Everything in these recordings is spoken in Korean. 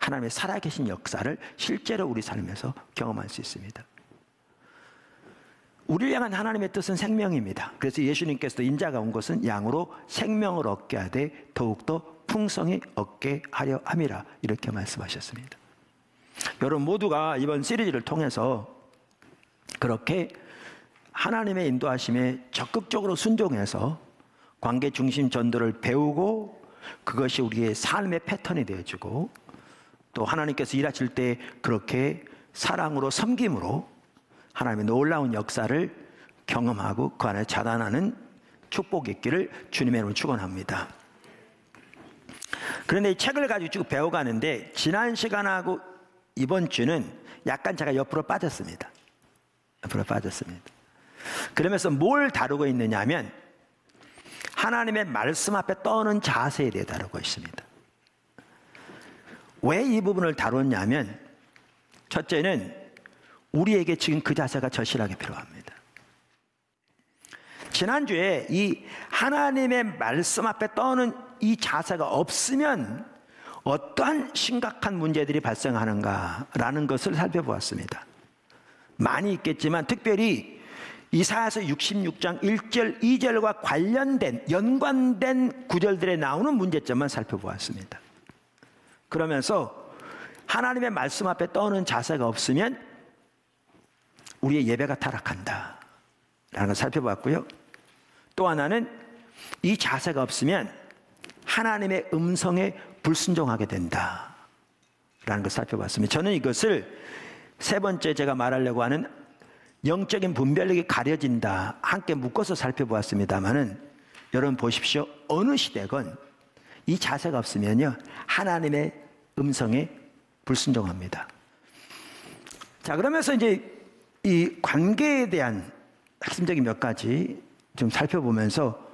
하나님의 살아계신 역사를 실제로 우리 삶에서 경험할 수 있습니다. 우리를 향한 하나님의 뜻은 생명입니다. 그래서 예수님께서도 인자가 온 것은 양으로 생명을 얻게 하되 더욱더 풍성히 얻게 하려 함이라 이렇게 말씀하셨습니다. 여러분 모두가 이번 시리즈를 통해서 그렇게 하나님의 인도하심에 적극적으로 순종해서 관계 중심 전도를 배우고 그것이 우리의 삶의 패턴이 되어주고 또 하나님께서 일하실 때 그렇게 사랑으로 섬김으로 하나님의 놀라운 역사를 경험하고 그 안에 자라나는 축복이 있기를 주님의 이름으로 축원합니다. 그런데 이 책을 가지고 쭉 배워가는데 지난 시간하고 이번 주는 약간 제가 옆으로 빠졌습니다. 그러면서 뭘 다루고 있느냐 하면 하나님의 말씀 앞에 떠오는 자세에 대해 다루고 있습니다. 왜 이 부분을 다뤘냐면 첫째는 우리에게 지금 그 자세가 절실하게 필요합니다. 지난주에 이 하나님의 말씀 앞에 떠오는 이 자세가 없으면 어떠한 심각한 문제들이 발생하는가라는 것을 살펴보았습니다. 많이 있겠지만 특별히 이사야서 66장 1절 2절과 관련된 연관된 구절들에 나오는 문제점만 살펴보았습니다. 그러면서 하나님의 말씀 앞에 떠오는 자세가 없으면 우리의 예배가 타락한다 라는 걸 살펴봤고요. 또 하나는 이 자세가 없으면 하나님의 음성에 불순종하게 된다 라는 걸 살펴봤습니다. 저는 이것을 세 번째 제가 말하려고 하는 영적인 분별력이 가려진다 함께 묶어서 살펴보았습니다만은 여러분 보십시오. 어느 시대건 이 자세가 없으면요 하나님의 음성에 불순종합니다. 자, 그러면서 이제 이 관계에 대한 핵심적인 몇 가지 좀 살펴보면서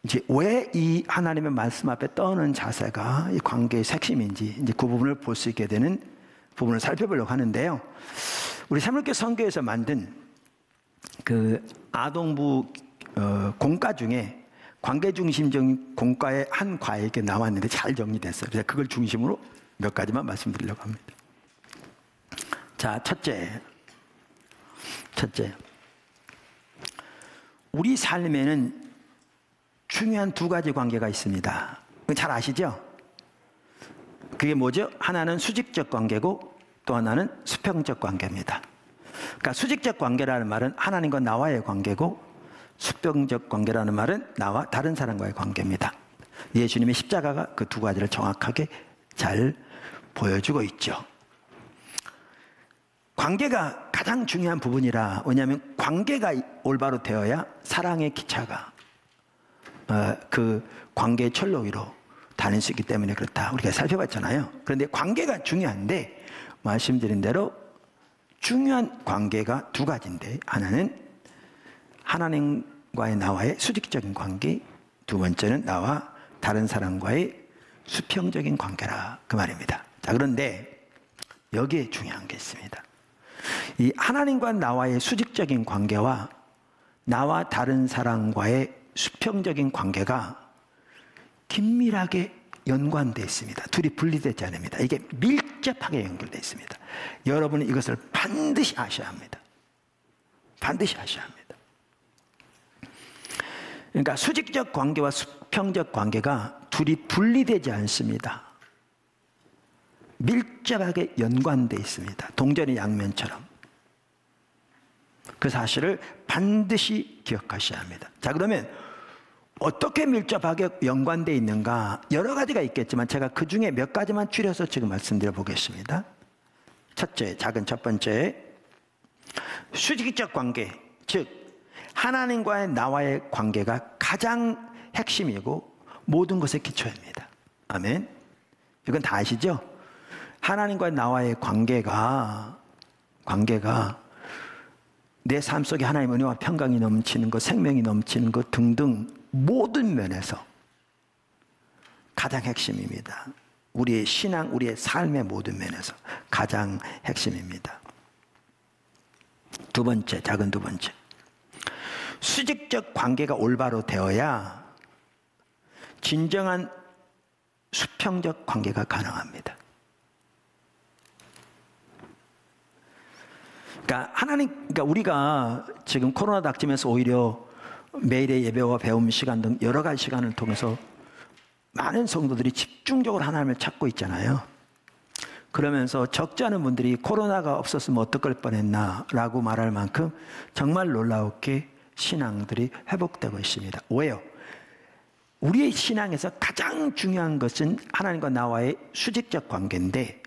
이제 왜 이 하나님의 말씀 앞에 떠오는 자세가 이 관계의 핵심인지 이제 그 부분을 볼 수 있게 되는 부분을 살펴보려고 하는데요. 우리 새물교 선교에서 만든 그 아동부 공과 중에 관계 중심적인 공과의 한 과에 이렇게 나왔는데 잘 정리됐어요. 그래서 그걸 중심으로 몇 가지만 말씀드리려고 합니다. 자, 첫째. 우리 삶에는 중요한 두 가지 관계가 있습니다. 잘 아시죠? 그게 뭐죠? 하나는 수직적 관계고 또 하나는 수평적 관계입니다. 그러니까 수직적 관계라는 말은 하나님과 나와의 관계고 수평적 관계라는 말은 나와 다른 사람과의 관계입니다. 예수님의 십자가가 그 두 가지를 정확하게 잘 보여주고 있죠. 관계가 가장 중요한 부분이라 왜냐하면 관계가 올바로 되어야 사랑의 기차가 그 관계의 철로 위로 다닐 수 있기 때문에 그렇다 우리가 살펴봤잖아요. 그런데 관계가 중요한데 말씀드린 대로 중요한 관계가 두 가지인데 하나는 하나님과의 나와의 수직적인 관계, 두 번째는 나와 다른 사람과의 수평적인 관계라 그 말입니다. 자, 그런데 여기에 중요한 게 있습니다. 이 하나님과 나와의 수직적인 관계와 나와 다른 사람과의 수평적인 관계가 긴밀하게 연관되어 있습니다. 둘이 분리되지 않습니다. 이게 밀접하게 연결되어 있습니다. 여러분은 이것을 반드시 아셔야 합니다. 반드시 아셔야 합니다. 그러니까 수직적 관계와 수평적 관계가 둘이 분리되지 않습니다. 밀접하게 연관되어 있습니다. 동전의 양면처럼. 그 사실을 반드시 기억하셔야 합니다. 자, 그러면 어떻게 밀접하게 연관되어 있는가? 여러 가지가 있겠지만 제가 그 중에 몇 가지만 추려서 지금 말씀드려 보겠습니다. 첫째, 작은 첫 번째, 수직적 관계, 즉 하나님과의 나와의 관계가 가장 핵심이고 모든 것의 기초입니다. 아멘. 이건 다 아시죠? 하나님과 나와의 관계가 내 삶 속에 하나님의 은혜와 평강이 넘치는 것, 생명이 넘치는 것 등등 모든 면에서 가장 핵심입니다. 우리의 신앙, 우리의 삶의 모든 면에서 가장 핵심입니다. 두 번째, 작은 두 번째. 수직적 관계가 올바로 되어야 진정한 수평적 관계가 가능합니다. 그러니까 우리가 지금 코로나 닥치면서 오히려 매일의 예배와 배움 시간 등 여러 가지 시간을 통해서 많은 성도들이 집중적으로 하나님을 찾고 있잖아요. 그러면서 적지 않은 분들이 코로나가 없었으면 어떡할 뻔했나 라고 말할 만큼 정말 놀라웠게 신앙들이 회복되고 있습니다. 왜요? 우리의 신앙에서 가장 중요한 것은 하나님과 나와의 수직적 관계인데,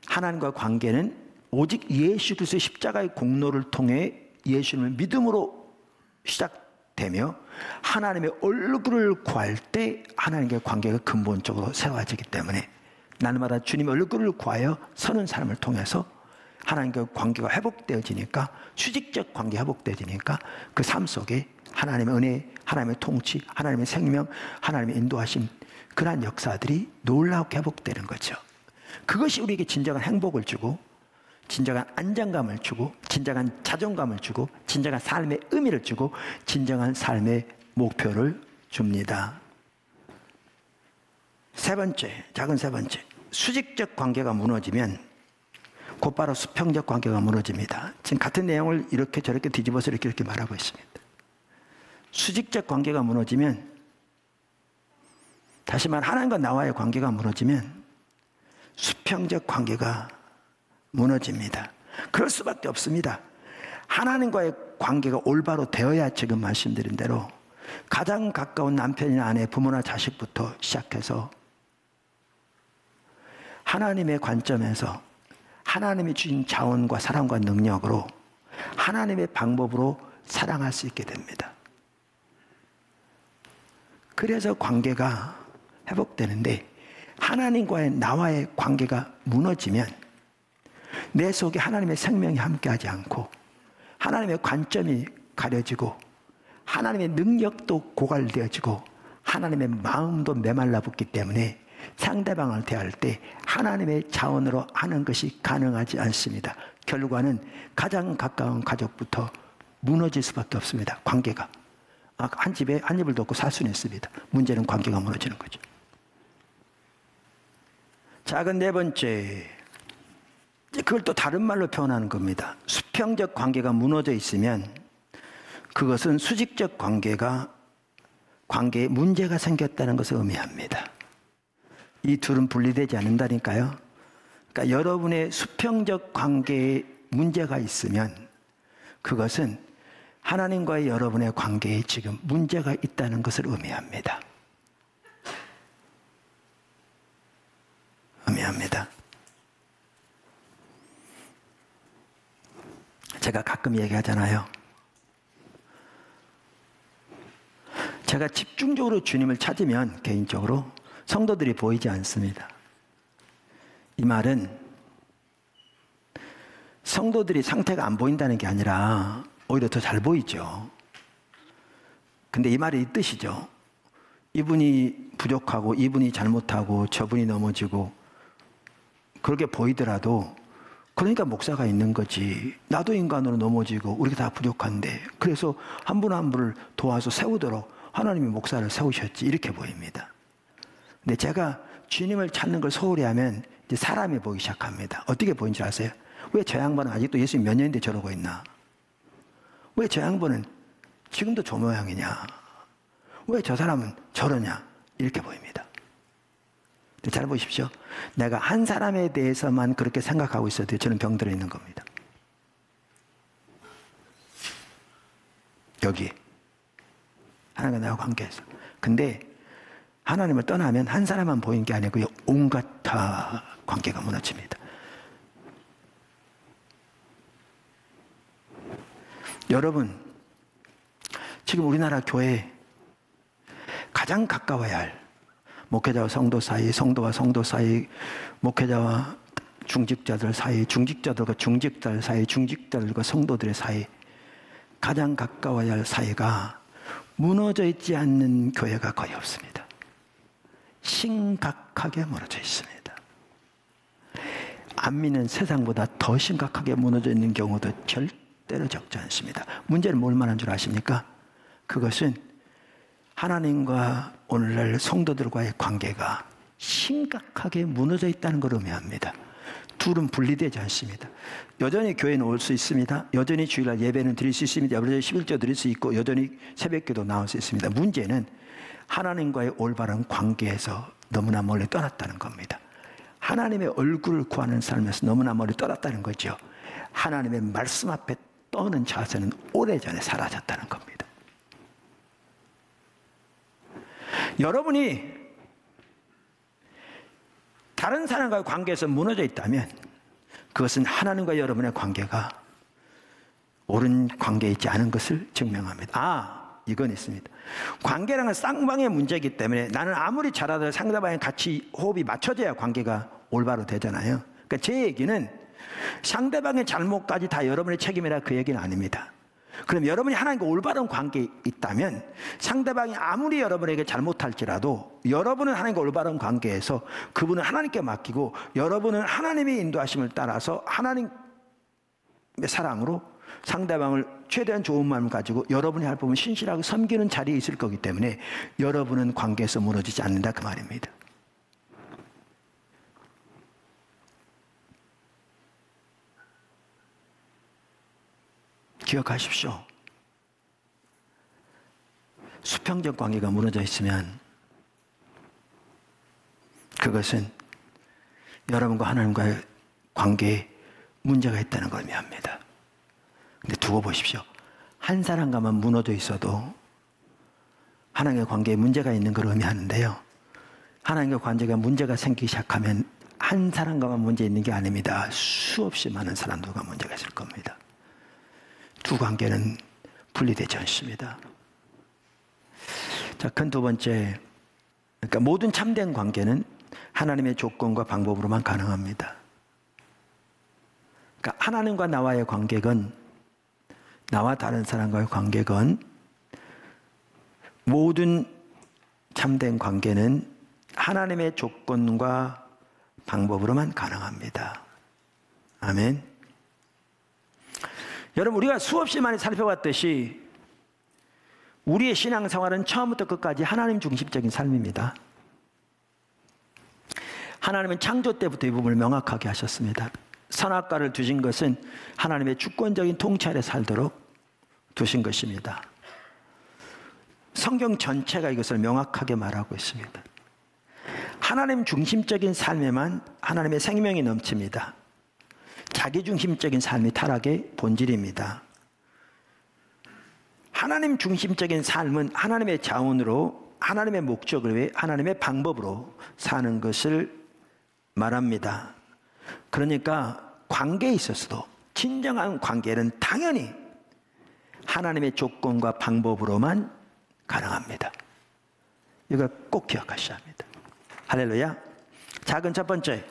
하나님과 관계는 오직 예수 그리스도의 십자가의 공로를 통해 예수님을 믿음으로 시작되며 하나님의 얼굴을 구할 때 하나님과의 관계가 근본적으로 세워지기 때문에 날마다 주님의 얼굴을 구하여 서는 삶을 통해서 하나님과의 관계가 회복되어지니까, 수직적 관계가 회복되어지니까 그 삶 속에 하나님의 은혜, 하나님의 통치, 하나님의 생명, 하나님의 인도하심, 그러한 역사들이 놀랍게 회복되는 거죠. 그것이 우리에게 진정한 행복을 주고, 진정한 안정감을 주고, 진정한 자존감을 주고, 진정한 삶의 의미를 주고, 진정한 삶의 목표를 줍니다. 세 번째, 작은 세 번째. 수직적 관계가 무너지면 곧바로 수평적 관계가 무너집니다. 지금 같은 내용을 이렇게 저렇게 뒤집어서 이렇게 말하고 있습니다. 수직적 관계가 무너지면, 다시 말 하나님과 나와의 관계가 무너지면 수평적 관계가 무너집니다. 그럴 수밖에 없습니다. 하나님과의 관계가 올바로 되어야 지금 말씀드린 대로 가장 가까운 남편이나 아내, 부모나 자식부터 시작해서 하나님의 관점에서 하나님이 주신 자원과 사랑과 능력으로 하나님의 방법으로 사랑할 수 있게 됩니다. 그래서 관계가 회복되는데, 하나님과의 나와의 관계가 무너지면 내 속에 하나님의 생명이 함께하지 않고 하나님의 관점이 가려지고 하나님의 능력도 고갈되어지고 하나님의 마음도 메말라 붙기 때문에 상대방을 대할 때 하나님의 자원으로 하는 것이 가능하지 않습니다. 결과는 가장 가까운 가족부터 무너질 수밖에 없습니다. 관계가. 한 집에 한 입을 덮고 살 수는 있습니다. 문제는 관계가 무너지는 거죠. 작은 네 번째, 그걸 또 다른 말로 표현하는 겁니다. 수평적 관계가 무너져 있으면 그것은 수직적 관계에 문제가 생겼다는 것을 의미합니다. 이 둘은 분리되지 않는다니까요. 그러니까 여러분의 수평적 관계에 문제가 있으면 그것은 하나님과의 여러분의 관계에 지금 문제가 있다는 것을 의미합니다. 의미합니다. 제가 가끔 얘기하잖아요. 제가 집중적으로 주님을 찾으면 개인적으로 성도들이 보이지 않습니다. 이 말은 성도들이 상태가 안 보인다는 게 아니라 오히려 더 잘 보이죠. 근데 이 말이 이 뜻이죠. 이분이 부족하고 이분이 잘못하고 저분이 넘어지고 그렇게 보이더라도, 그러니까 목사가 있는 거지. 나도 인간으로 넘어지고 우리가 다 부족한데, 그래서 한 분 한 분을 도와서 세우도록 하나님이 목사를 세우셨지, 이렇게 보입니다. 근데 제가 주님을 찾는 걸 소홀히 하면 이제 사람이 보이기 시작합니다. 어떻게 보이는 줄 아세요? 왜 저 양반은 아직도 예수님 몇 년인데 저러고 있나? 왜 저 양반은 지금도 저 모양이냐? 왜 저 사람은 저러냐? 이렇게 보입니다. 잘 보십시오. 내가 한 사람에 대해서만 그렇게 생각하고 있어도 저는 병들어 있는 겁니다. 여기 하나님과 나와 관계에서. 근데 하나님을 떠나면 한 사람만 보이는 게 아니고 온갖 다 관계가 무너집니다. 여러분, 지금 우리나라 교회에 가장 가까워야 할 목회자와 성도 사이, 성도와 성도 사이, 목회자와 중직자들 사이, 중직자들과 중직자들 사이, 중직자들과 성도들의 사이, 가장 가까워야 할 사이가 무너져 있지 않는 교회가 거의 없습니다. 심각하게 무너져 있습니다. 안 믿는 세상보다 더 심각하게 무너져 있는 경우도 절대로 적지 않습니다. 문제는 뭘 말하는 줄 아십니까? 그것은 하나님과 오늘날 성도들과의 관계가 심각하게 무너져 있다는 걸 의미합니다. 둘은 분리되지 않습니다. 여전히 교회는 올 수 있습니다. 여전히 주일날 예배는 드릴 수 있습니다. 여전히 11조 드릴 수 있고 여전히 새벽기도 나올 수 있습니다. 문제는 하나님과의 올바른 관계에서 너무나 멀리 떠났다는 겁니다. 하나님의 얼굴을 구하는 삶에서 너무나 멀리 떠났다는 거죠. 하나님의 말씀 앞에 떠는 자세는 오래전에 사라졌다는 겁니다. 여러분이 다른 사람과의 관계에서 무너져 있다면 그것은 하나님과 여러분의 관계가 옳은 관계에 있지 않은 것을 증명합니다. 이건 있습니다. 관계라는 건 쌍방의 문제이기 때문에 나는 아무리 잘하더라도 상대방이 같이 호흡이 맞춰져야 관계가 올바로 되잖아요. 그러니까 제 얘기는 상대방의 잘못까지 다 여러분의 책임이라 그 얘기는 아닙니다. 그럼 여러분이 하나님과 올바른 관계에 있다면 상대방이 아무리 여러분에게 잘못할지라도 여러분은 하나님과 올바른 관계에서 그분은 하나님께 맡기고 여러분은 하나님의 인도하심을 따라서 하나님의 사랑으로 상대방을 최대한 좋은 마음을 가지고 여러분이 할 부분 신실하게 섬기는 자리에 있을 거기 때문에 여러분은 관계에서 무너지지 않는다 그 말입니다. 기억하십시오. 수평적 관계가 무너져 있으면 그것은 여러분과 하나님과의 관계에 문제가 있다는 걸 의미합니다. 근데 두고 보십시오. 한 사람과만 무너져 있어도 하나님의 관계에 문제가 있는 걸 의미하는데요. 하나님과 관계가 문제가 생기기 시작하면 한 사람과만 문제 있는 게 아닙니다. 수없이 많은 사람들과 문제가 있을 겁니다. 두 관계는 분리되지 않습니다. 자, 큰 두 번째, 그러니까 모든 참된 관계는 하나님의 조건과 방법으로만 가능합니다. 그러니까 하나님과 나와의 관계건 나와 다른 사람과의 관계건 모든 참된 관계는 하나님의 조건과 방법으로만 가능합니다. 아멘. 여러분, 우리가 수없이 많이 살펴봤듯이 우리의 신앙생활은 처음부터 끝까지 하나님 중심적인 삶입니다. 하나님은 창조 때부터 이 부분을 명확하게 하셨습니다. 선악과를 두신 것은 하나님의 주권적인 통치 아래 살도록 두신 것입니다. 성경 전체가 이것을 명확하게 말하고 있습니다. 하나님 중심적인 삶에만 하나님의 생명이 넘칩니다. 자기중심적인 삶이 타락의 본질입니다. 하나님 중심적인 삶은 하나님의 자원으로 하나님의 목적을 위해 하나님의 방법으로 사는 것을 말합니다. 그러니까 관계에 있어서도 진정한 관계는 당연히 하나님의 조건과 방법으로만 가능합니다. 이걸 꼭 기억하셔야 합니다. 할렐루야. 작은 첫 번째,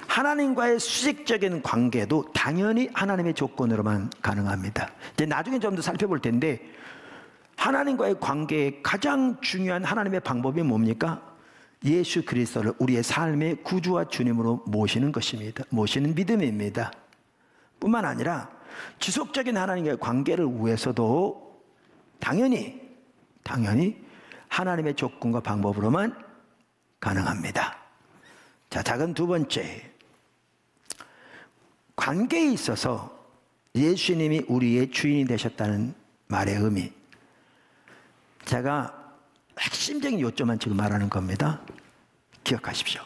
하나님과의 수직적인 관계도 당연히 하나님의 조건으로만 가능합니다. 이제 나중에 좀 더 살펴볼 텐데 하나님과의 관계의 가장 중요한 하나님의 방법이 뭡니까? 예수 그리스도를 우리의 삶의 구주와 주님으로 모시는 것입니다. 모시는 믿음입니다. 뿐만 아니라 지속적인 하나님과의 관계를 위해서도 당연히 하나님의 조건과 방법으로만 가능합니다. 자, 작은 두 번째, 관계에 있어서 예수님이 우리의 주인이 되셨다는 말의 의미. 제가 핵심적인 요점만 지금 말하는 겁니다. 기억하십시오.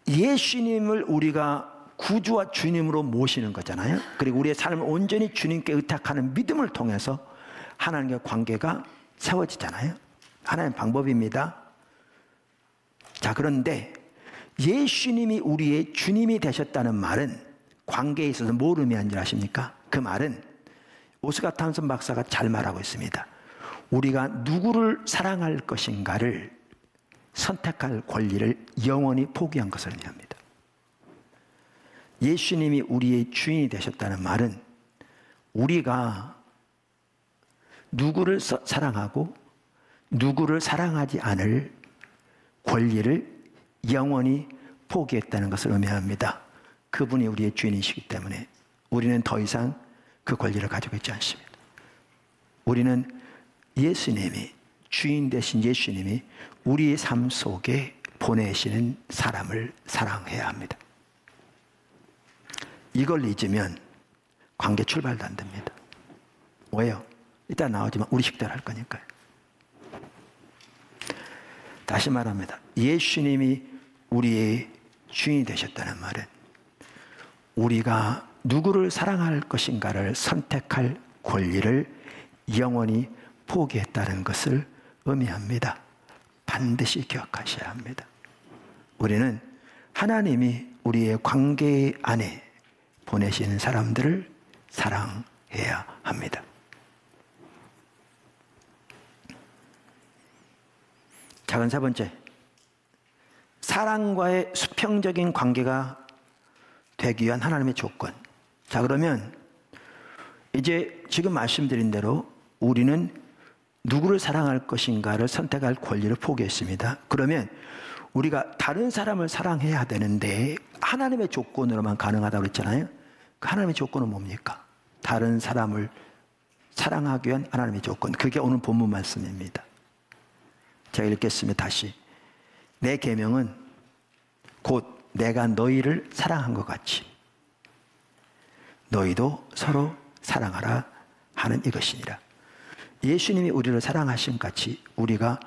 예수님을 우리가 구주와 주님으로 모시는 거잖아요. 그리고 우리의 삶을 온전히 주님께 의탁하는 믿음을 통해서 하나님과 관계가 세워지잖아요. 하나님의 방법입니다. 자, 그런데 예수님이 우리의 주님이 되셨다는 말은 관계에 있어서 뭘 의미하는 줄 아십니까? 그 말은 오스카 탐슨 박사가 잘 말하고 있습니다. 우리가 누구를 사랑할 것인가를 선택할 권리를 영원히 포기한 것을 의미합니다. 예수님이 우리의 주인이 되셨다는 말은 우리가 누구를 사랑하고 누구를 사랑하지 않을 권리를 영원히 포기했다는 것을 의미합니다. 그분이 우리의 주인이시기 때문에 우리는 더 이상 그 권리를 가지고 있지 않습니다. 우리는 예수님이, 주인 되신 예수님이 우리의 삶 속에 보내시는 사람을 사랑해야 합니다. 이걸 잊으면 관계 출발도 안 됩니다. 왜요? 이따 나오지만 우리 식대로 할 거니까요. 다시 말합니다. 예수님이 우리의 주인이 되셨다는 말은 우리가 누구를 사랑할 것인가를 선택할 권리를 영원히 포기했다는 것을 의미합니다. 반드시 기억하셔야 합니다. 우리는 하나님이 우리의 관계 안에 보내시는 사람들을 사랑해야 합니다. 작은 세 번째, 사랑과의 수평적인 관계가 되기 위한 하나님의 조건. 자, 그러면 이제 지금 말씀드린 대로 우리는 누구를 사랑할 것인가를 선택할 권리를 포기했습니다. 그러면 우리가 다른 사람을 사랑해야 되는데 하나님의 조건으로만 가능하다고 그랬잖아요. 그 하나님의 조건은 뭡니까? 다른 사람을 사랑하기 위한 하나님의 조건. 그게 오늘 본문 말씀입니다. 제가 읽겠습니다. 다시. 내 계명은 곧 내가 너희를 사랑한 것 같이 너희도 서로 사랑하라 하는 이것이니라. 예수님이 우리를 사랑하신 같이 우리가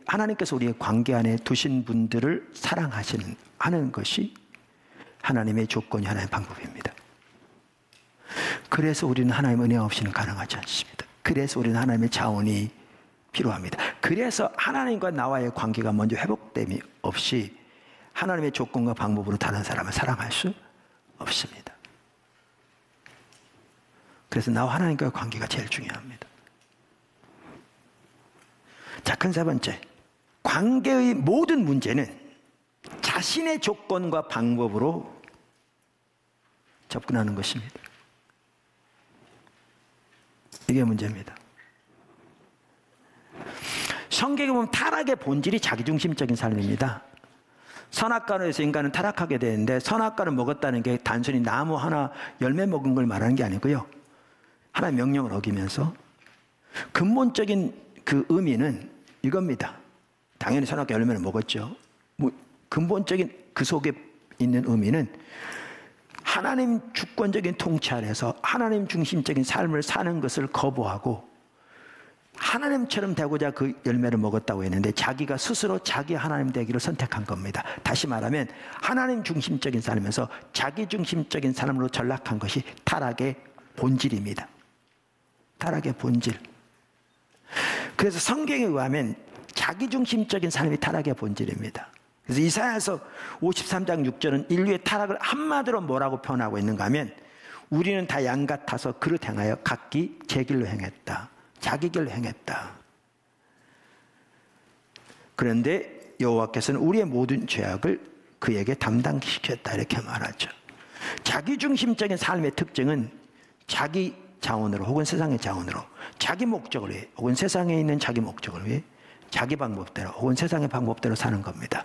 하나님께서 우리의 관계 안에 두신 분들을 하는 것이 하나님의 조건이 하나의 방법입니다. 그래서 우리는 하나님의 은혜 없이는 가능하지 않습니다. 그래서 우리는 하나님의 자원이 필요합니다. 그래서 하나님과 나와의 관계가 먼저 회복됨이 없이 하나님의 조건과 방법으로 다른 사람을 사랑할 수 없습니다. 그래서 나와 하나님과의 관계가 제일 중요합니다. 자, 큰 세 번째. 관계의 모든 문제는 자신의 조건과 방법으로 접근하는 것입니다. 이게 문제입니다. 성경에 보면 타락의 본질이 자기중심적인 삶입니다. 선악과에서 인간은 타락하게 되는데 선악과를 먹었다는 게 단순히 나무 하나 열매 먹은 걸 말하는 게 아니고요. 하나의 명령을 어기면서 근본적인 그 의미는 이겁니다. 당연히 선악과 열매를 먹었죠. 근본적인 그 속에 있는 의미는 하나님 주권적인 통치 아래서 하나님 중심적인 삶을 사는 것을 거부하고 하나님처럼 되고자 그 열매를 먹었다고 했는데 자기가 스스로 자기 하나님 되기를 선택한 겁니다. 다시 말하면 하나님 중심적인 삶에서 자기 중심적인 삶으로 전락한 것이 타락의 본질입니다. 타락의 본질. 그래서 성경에 의하면 자기 중심적인 삶이 타락의 본질입니다. 그래서 이사야서 53장 6절은 인류의 타락을 한마디로 뭐라고 표현하고 있는가 하면 우리는 다 양 같아서 그릇 행하여 각기 제 길로 행했다. 자기 길로 행했다. 그런데 여호와께서는 우리의 모든 죄악을 그에게 담당시켰다 이렇게 말하죠. 자기중심적인 삶의 특징은 자기 자원으로 혹은 세상의 자원으로 자기 목적을 위해 혹은 세상에 있는 자기 목적을 위해 자기 방법대로 혹은 세상의 방법대로 사는 겁니다.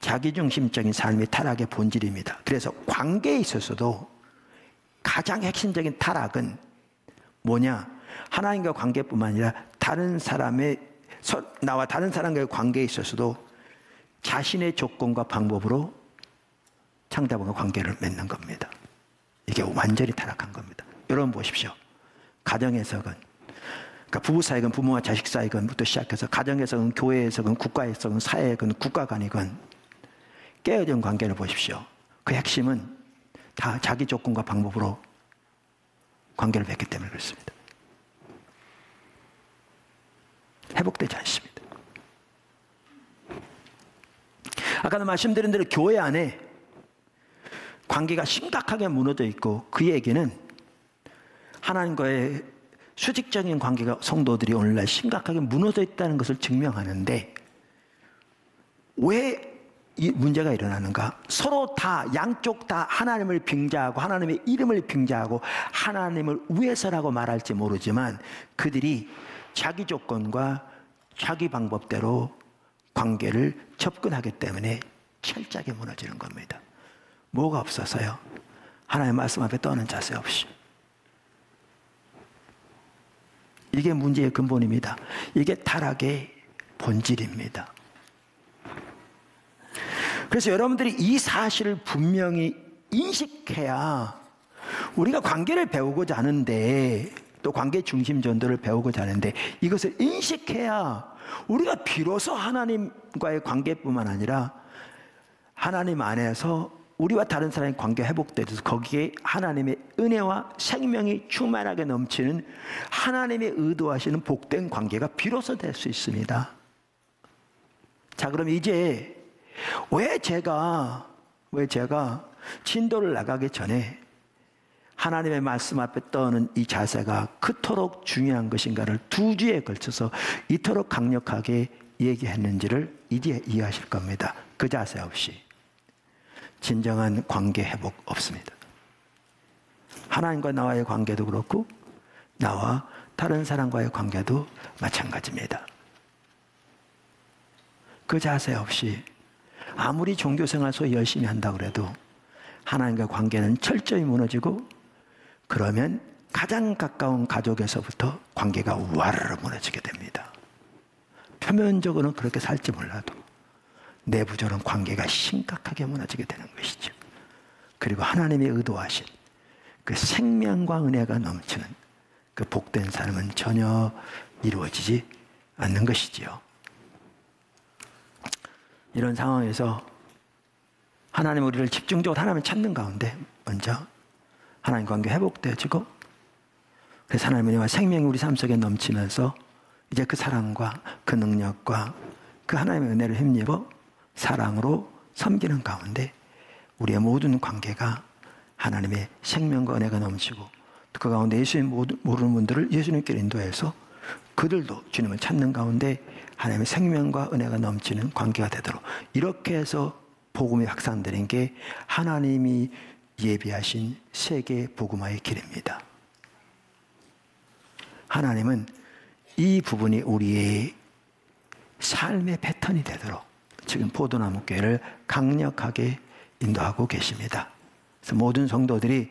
자기중심적인 삶이 타락의 본질입니다. 그래서 관계에 있어서도 가장 핵심적인 타락은 뭐냐? 하나님과 관계뿐만 아니라 나와 다른 사람과의 관계에 있어서도 자신의 조건과 방법으로 창자분과 관계를 맺는 겁니다. 이게 완전히 타락한 겁니다. 여러분 보십시오. 가정에서건 그러니까 부부 사이건 부모와 자식 사이건부터 시작해서 가정에서건 교회에서건 국가에서건 사회건 국가 간이건 깨어진 관계를 보십시오. 그 핵심은 다 자기 조건과 방법으로 관계를 맺기 때문에 그렇습니다. 회복되지 않습니다. 아까도 말씀드린 대로 교회 안에 관계가 심각하게 무너져 있고 그 얘기는 하나님과의 수직적인 관계가 성도들이 오늘날 심각하게 무너져 있다는 것을 증명하는데 왜 이 문제가 일어나는가? 서로 다 양쪽 다 하나님을 빙자하고 하나님의 이름을 빙자하고 하나님을 위해서라고 말할지 모르지만 그들이 자기 조건과 자기 방법대로 관계를 접근하기 때문에 철저하게 무너지는 겁니다. 뭐가 없어서요? 하나님의 말씀 앞에 떠는 자세 없이. 이게 문제의 근본입니다. 이게 타락의 본질입니다. 그래서 여러분들이 이 사실을 분명히 인식해야 우리가 관계를 배우고자 하는데, 또 관계 중심 전도를 배우고자 하는데, 이것을 인식해야 우리가 비로소 하나님과의 관계뿐만 아니라 하나님 안에서 우리와 다른 사람의 관계 회복돼서 거기에 하나님의 은혜와 생명이 충만하게 넘치는 하나님의 의도하시는 복된 관계가 비로소 될 수 있습니다. 자, 그럼 이제 왜 제가 진도를 나가기 전에 하나님의 말씀 앞에 떠오는 이 자세가 그토록 중요한 것인가를 2주에 걸쳐서 이토록 강력하게 얘기했는지를 이제 이해하실 겁니다. 그 자세 없이 진정한 관계 회복 없습니다. 하나님과 나와의 관계도 그렇고 나와 다른 사람과의 관계도 마찬가지입니다. 그 자세 없이 아무리 종교생활 소위 열심히 한다고 해도 하나님과 관계는 철저히 무너지고, 그러면 가장 가까운 가족에서부터 관계가 와르르 무너지게 됩니다. 표면적으로는 그렇게 살지 몰라도 내부적으로는 관계가 심각하게 무너지게 되는 것이죠. 그리고 하나님의 의도하신 그 생명과 은혜가 넘치는 그 복된 삶은 전혀 이루어지지 않는 것이지요. 이런 상황에서 하나님 우리를 집중적으로 하나님을 찾는 가운데 먼저 하나님 관계 회복되어지고, 그래서 하나님의 은혜와 생명이 우리 삶 속에 넘치면서 이제 그 사랑과 그 능력과 그 하나님의 은혜를 힘입어 사랑으로 섬기는 가운데 우리의 모든 관계가 하나님의 생명과 은혜가 넘치고, 그 가운데 예수님 모르는 분들을 예수님께 인도해서 그들도 주님을 찾는 가운데 하나님의 생명과 은혜가 넘치는 관계가 되도록, 이렇게 해서 복음이 확산되는 게 하나님이 예비하신 세계 복음화의 길입니다. 하나님은 이 부분이 우리의 삶의 패턴이 되도록 지금 포도나무 교회를 강력하게 인도하고 계십니다. 그래서 모든 성도들이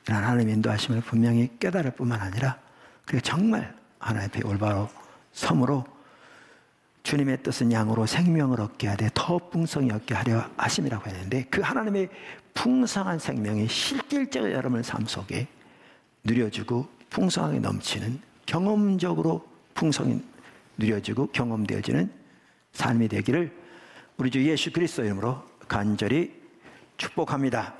이런 하나님의 인도하심을 분명히 깨달을 뿐만 아니라, 그리고 정말 하나님 앞에 올바로 섬으로 주님의 뜻은 양으로 생명을 얻게 하되 더 풍성히 얻게 하려 하심이라고 했는데, 그 하나님의 풍성한 생명이 실질적으로 여러분의 삶 속에 누려지고 풍성하게 넘치는, 경험적으로 풍성히 누려지고 경험되어지는 삶이 되기를 우리 주 예수 그리스도 이름으로 간절히 축복합니다.